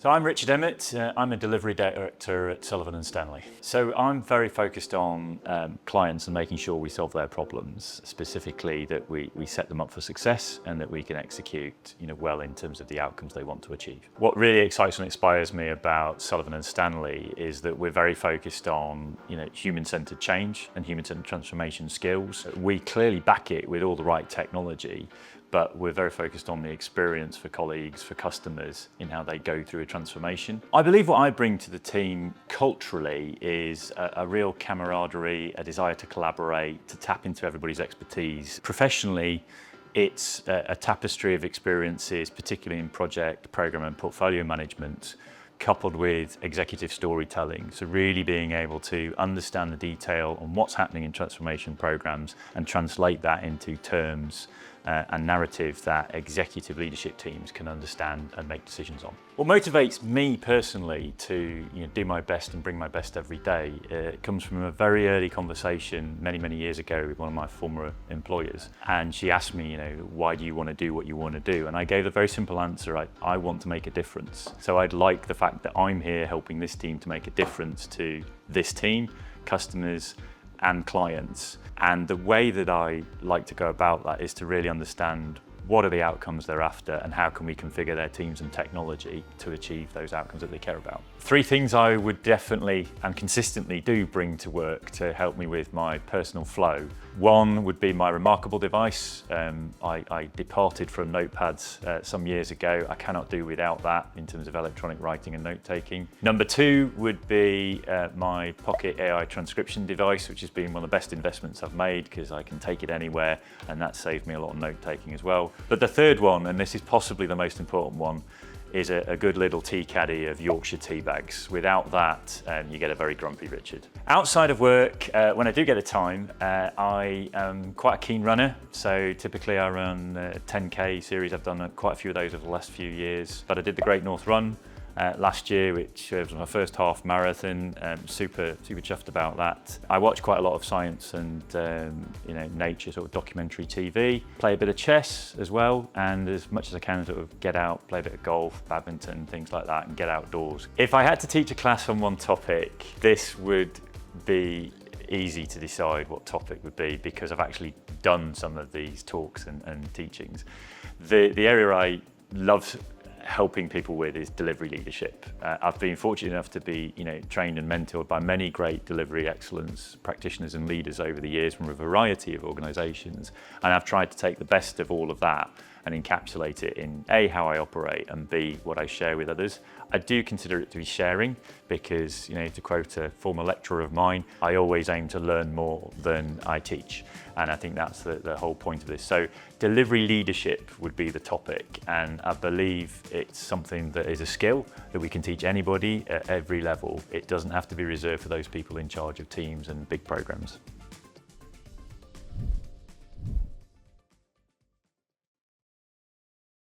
So I'm Richard Emmett. I'm a delivery director at Sullivan Stanley. So I'm very focused on clients and making sure we solve their problems, specifically that we set them up for success and that we can execute well in terms of the outcomes they want to achieve. What really excites and inspires me about Sullivan Stanley is that we're very focused on human-centered change and human-centered transformation skills. We clearly back it with all the right technology, but we're very focused on the experience for colleagues, for customers, in how they go through a transformation. I believe what I bring to the team culturally is a real camaraderie, a desire to collaborate, to tap into everybody's expertise. Professionally, it's a tapestry of experiences, particularly in project, program and portfolio management, coupled with executive storytelling. So really being able to understand the detail on what's happening in transformation programs and translate that into terms and narrative that executive leadership teams can understand and make decisions on. What motivates me personally to do my best and bring my best every day comes from a very early conversation many years ago with one of my former employers. And she asked me, why do you want to do what you want to do? And I gave a very simple answer. I want to make a difference. So I'd like the fact that I'm here helping this team to make a difference to this team, customers, and clients. And the way that I like to go about that is to really understand what are the outcomes they're after and how can we configure their teams and technology to achieve those outcomes that they care about. 3 things I would definitely and consistently do bring to work to help me with my personal flow. One would be my remarkable device. I departed from notepads some years ago. I cannot do without that in terms of electronic writing and note-taking. Number 2 would be my pocket AI transcription device, which has been one of the best investments I've made because I can take it anywhere, and that saved me a lot of note-taking as well. But the third one, and this is possibly the most important one, is a good little tea caddy of Yorkshire Tea bags. Without that, you get a very grumpy Richard. Outside of work, when I do get the time, I am quite a keen runner. So typically I run 10K series. I've done quite a few of those over the last few years. But I did the Great North Run last year, which was my first half marathon. Super chuffed about that. I watch quite a lot of science and nature sort of documentary TV. Play a bit of chess as well, and as much as I can sort of get out, play a bit of golf, badminton, things like that, and get outdoors. If I had to teach a class on one topic, this would be easy to decide what topic would be because I've actually done some of these talks and teachings. The area I love helping people with is delivery leadership. I've been fortunate enough to be trained and mentored by many great delivery excellence practitioners and leaders over the years from a variety of organisations, and I've tried to take the best of all of that and encapsulate it in A, how I operate, and B, what I share with others. I do consider it to be sharing because, to quote a former lecturer of mine, I always aim to learn more than I teach. And I think that's the whole point of this. So delivery leadership would be the topic. And I believe it's something that is a skill that we can teach anybody at every level. It doesn't have to be reserved for those people in charge of teams and big programs.